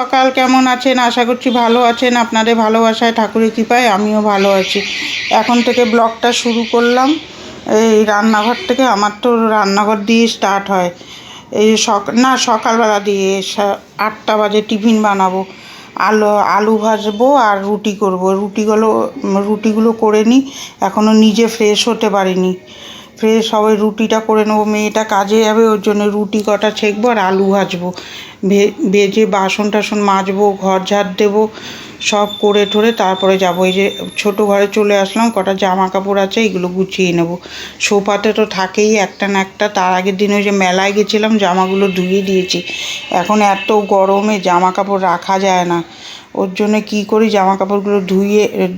সকাল কেমন আছেন? আশা করছি ভালো আছেন। আপনাদের ভালোবাসায় ঠাকুরের কৃপায় আমিও ভালো আছি। এখন থেকে ব্লগটা শুরু করলাম এই রান্নাঘর থেকে। আমার তো রান্নাঘর দিয়ে স্টার্ট হয়। এই সকালবেলা দিয়ে 8টা বাজে টিফিন বানাবো, আলু ভাজবো আর রুটি করব। রুটিগুলো করে নিই, এখনও নিজে ফ্রেশ হতে পারিনি। ফ্রেশ হবে, রুটিটা করে নেবো। মেয়েটা কাজে যাবে, ওর জন্য রুটি কটা ছেঁকবো আর আলু ভাজবো। ভেজে বাসন টাসন মাজবো, ঘর ঝাড় দেবো, সব করে ঠরে তারপরে যাবো। এই যে ছোটো ঘরে চলে আসলাম, কটা জামা কাপড় আছে, এগুলো গুছিয়ে নেবো। সোফাতে তো থাকেই একটা না একটা। তার আগের দিন ওই যে মেলায় গেছিলাম, জামাগুলো ধুয়ে দিয়েছি। এখন এত গরমে জামা কাপড় রাখা যায় না, ওর জন্য কী করি, জামা কাপড়গুলো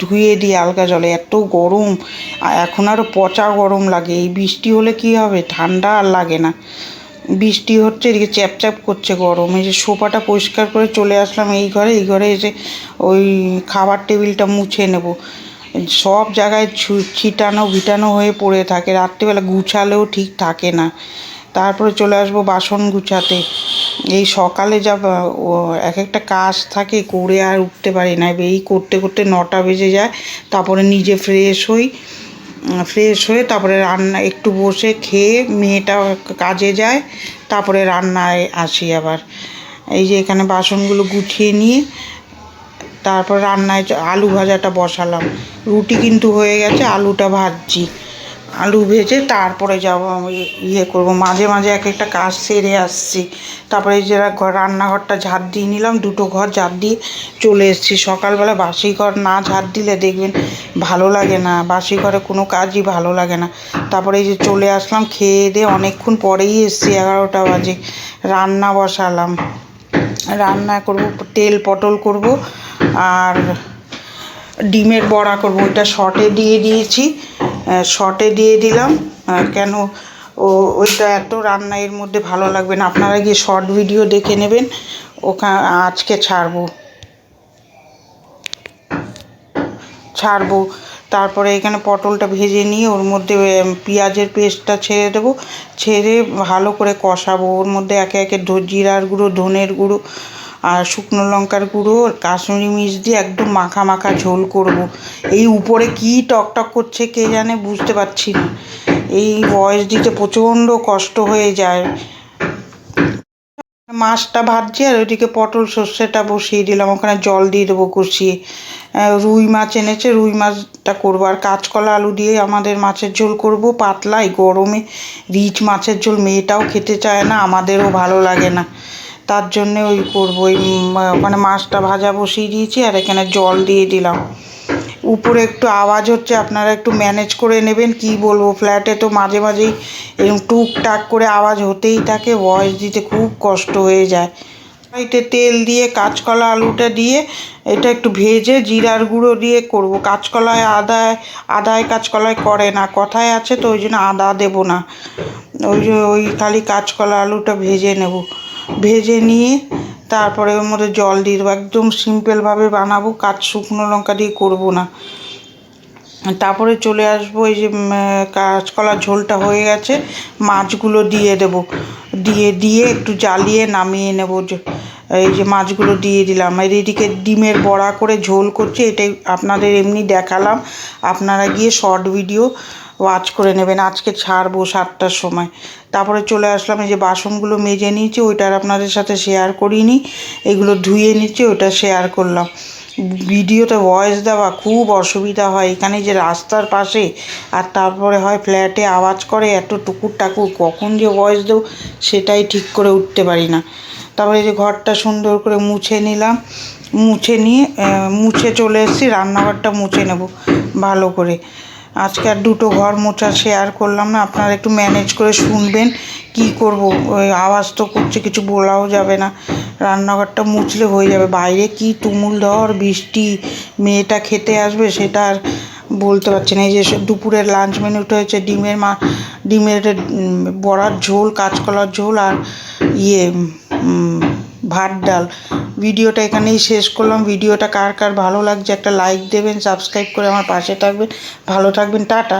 ধুয়ে দিই আলগা জলে। এত গরম, এখন আরও পচা গরম লাগে। এই বৃষ্টি হলে কী হবে, ঠান্ডা আর লাগে না। বৃষ্টি হচ্ছে, এদিকে চ্যাপচ্যাপ করছে গরম। এই যে সোফাটা পরিষ্কার করে চলে আসলাম এই ঘরে এসে ওই খাবার টেবিলটা মুছে নেব। সব জায়গায় ছিটানো ভিটানো হয়ে পড়ে থাকে, রাত্রিবেলা গুছালেও ঠিক থাকে না। তারপরে চলে আসবো বাসন গুছাতে। এই সকালে যা এক একটা কাজ থাকে, করে আর উঠতে পারি না। এই করতে করতে 9টা বেজে যায়। তারপরে নিজে ফ্রেশ হয়ে তারপরে রান্না একটু বসে খেয়ে মেয়েটা কাজে যায়, তারপরে রান্নায় আসি আবার। এই যে এখানে বাসনগুলো গুছিয়ে নিয়ে তারপর রান্নায় আলু ভাজাটা বসালাম। রুটি কিন্তু হয়ে গেছে, আলুটা ভাজছি। আলু ভেজে তারপরে যাবো, করবো। মাঝে মাঝে এক একটা কাজ সেরে আসছি। তারপরে এই যে রান্নাঘরটা ঝাড় দিয়ে নিলাম, 2টো ঘর ঝাড় দিয়ে চলে এসেছি। সকালবেলা বাসি ঘর না ঝাড় দিলে দেখবেন ভালো লাগে না, বাসি ঘরে কোনো কাজই ভালো লাগে না। তারপরে এই যে চলে আসলাম, খেয়ে দিয়ে অনেকক্ষণ পরেই এসেছি, 11টা বাজে। রান্না বসালাম, রান্না করব, তেল পটল করব আর ডিমের বড়া করব। ওইটা শর্টে দিয়ে দিলাম। কেন ওইটা এত রান্না এর মধ্যে ভালো লাগবে না, আপনারা গিয়ে শর্ট ভিডিও দেখে নেবেন। আজকে ছাড়বো। তারপরে এখানে পটলটা ভেজে নিয়ে ওর মধ্যে পেঁয়াজের পেস্টটা ছেড়ে দেবো। ছেড়ে ভালো করে কষাবো। ওর মধ্যে একে একে জিরার গুঁড়ো, ধনের গুঁড়ো আর শুকনো লঙ্কার গুঁড়ো, কাশ্মীরি মির্চ দিয়ে একদম মাখা মাখা ঝোল করব। এই উপরে কী টকটক করছে কে জানে, বুঝতে পারছি না। এই ভয়েস দিতে প্রচণ্ড কষ্ট হয়ে যায়। মাছটা ভাজছি আর ওইদিকে পটল সর্ষেটা বসিয়ে দিলাম। ওখানে জল দিয়ে দেবো কষিয়ে। রুই মাছ এনেছে, রুই মাছটা করবো। আর কাঁচকলা আলু দিয়ে আমাদের মাছের ঝোল করব পাতলা। এই গরমে রিচ মাছের ঝোল মেয়েটাও খেতে চায় না, আমাদেরও ভালো লাগে না। তার জন্যে ওই করবো। ওখানে মাছটা ভাজা বসিয়ে দিয়েছি আর এখানে জল দিয়ে দিলাম। উপরে একটু আওয়াজ হচ্ছে, আপনারা একটু ম্যানেজ করে নেবেন। কি বলবো, ফ্ল্যাটে তো মাঝে মাঝেই এরকম টুকটাক করে আওয়াজ হতেই থাকে, ভয়েস দিতে খুব কষ্ট হয়ে যায়। কড়াইতে তেল দিয়ে কাঁচকলা আলুটা দিয়ে এটা একটু ভেজে জিরার গুঁড়ো দিয়ে করব। কাঁচকলায় আদায় কাঁচকলায় করে না, কথায় আছে তো, ওই জন্য আদা দেবো না। ওই খালি কাঁচকলা আলুটা ভেজে নেব। ভেজে নিয়ে তারপরে ওর মধ্যে জল দিয়ে দেবো। একদম সিম্পলভাবে বানাবো, শুকনো লঙ্কা দিয়ে করবো না। তারপরে চলে আসবো, এই যে কাঁচকলার ঝোলটা হয়ে গেছে, মাছগুলো দিয়ে দেবো। দিয়ে একটু জ্বালিয়ে নামিয়ে নেব। এই যে মাছগুলো দিয়ে দিলাম। আর এদিকে ডিমের বড়া করে ঝোল করছি, এটাই আপনাদের এমনি দেখালাম। আপনারা গিয়ে শর্ট ভিডিও ওয়াচ করে নেবেন। আজকে ছাড়বো 7টার সময়। তারপরে চলে আসলাম, এই যে বাসনগুলো মেজে নিয়েছি, ওইটা আর আপনাদের সাথে শেয়ার করিনি। এগুলো ধুয়ে নিচ্ছি, ওটা শেয়ার করলাম। ভিডিওতে ভয়েস দেওয়া খুব অসুবিধা হয়, এখানে যে রাস্তার পাশে, আর তারপরে হয় ফ্ল্যাটে আওয়াজ করে এত টুকুর টাকুর, কখন যে ভয়েস দেবো সেটাই ঠিক করে উঠতে পারি না। তারপরে যে ঘরটা সুন্দর করে মুছে নিলাম, মুছে চলে এসেছি। রান্নাঘরটা মুছে নেব ভালো করে। আজকে আর 2টো ঘর মোছা শেয়ার করলাম না, আপনারা একটু ম্যানেজ করে শুনবেন। কি করব, ওই আওয়াজ তো করছে, কিছু বলাও যাবে না। রান্নাঘরটা মুছলে হয়ে যাবে। বাইরে কি তুমুল ঝড় বৃষ্টি, মেয়েটা খেতে আসবে সেটা আর বলতে পারছি না। এই যে দুপুরের লাঞ্চ মেনুটা হয়েছে ডিমের বড়ার ঝোল, কাঁচকলার ঝোল আর ভাত ডাল। ভিডিওটা এখানেই শেষ করলাম। ভিডিওটা কার কার ভালো লাগছে একটা লাইক দেবেন, সাবস্ক্রাইব করে আমার পাশে থাকবেন। ভালো থাকবেন, টাটা।